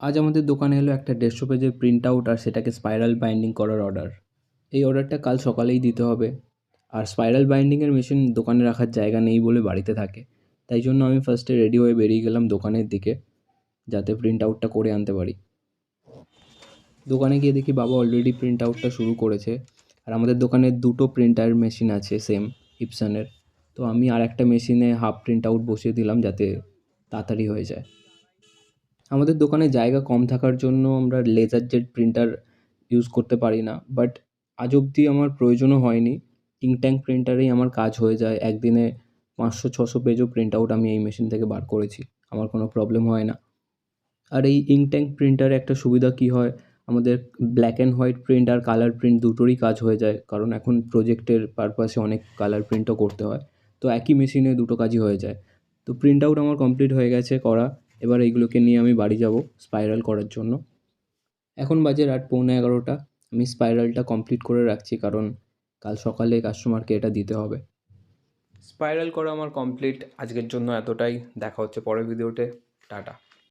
আজ আমাদের দোকানে এলো একটা 150 পেজের প্রিন্ট আউট আর সেটাকে স্পাইরাল বাইন্ডিং করার অর্ডার। এই অর্ডারটা কাল সকালেই দিতে হবে। আর স্পাইরাল বাইন্ডিংয়ের মেশিন দোকানে রাখার জায়গা নেই বলে বাড়িতে থাকে। তাই জন্য আমি ফার্স্টে রেডি হয়ে বেরিয়ে গেলাম দোকানের দিকে, যাতে প্রিন্ট আউটটা করে আনতে পারি। দোকানে গিয়ে দেখি বাবা অলরেডি প্রিন্ট আউটটা শুরু করেছে। আর আমাদের দোকানে দুটো প্রিন্টার মেশিন আছে সেম ইপসনের। তো আমি আর একটা মেশিনে হাফ প্রিন্ট আউট বসিয়ে দিলাম যাতে তাড়াতাড়ি হয়ে যায়। আমাদের দোকানে জায়গা কম থাকার জন্য আমরা লেজার জেট প্রিন্টার ইউজ করতে পারি না, বাট আজ অবধি আমার প্রয়োজনও হয়নি। ইঙ্ক ট্যাঙ্ক প্রিন্টারেই আমার কাজ হয়ে যায়। একদিনে 500-600 পেজও প্রিন্ট আউট আমি এই মেশিন থেকে বার করেছি। আমার কোনো প্রবলেম হয় না। আর এই ইঙ্ক ট্যাঙ্ক প্রিন্টারে একটা সুবিধা কী হয়, আমাদের ব্ল্যাক অ্যান্ড হোয়াইট প্রিন্ট আর কালার প্রিন্ট দুটোরই কাজ হয়ে যায়, কারণ এখন প্রজেক্টের পারপাসে অনেক কালার প্রিন্টও করতে হয়। তো একই মেশিনে দুটো কাজই হয়ে যায়। তো প্রিন্ট আউট আমার কমপ্লিট হয়ে গেছে করা। এবার এইগুলোকে নিয়ে আমি বাড়ি যাব স্পাইরাল করার জন্য। এখন বাজে রাত 11:15। আমি স্পাইরালটা কমপ্লিট করে রাখছি, কারণ কাল সকালে কাস্টমারকে এটা দিতে হবে। স্পাইরাল করা আমার কমপ্লিট। আজকের জন্য এতটাই। দেখা হচ্ছে পরের ভিডিওতে। টাটা।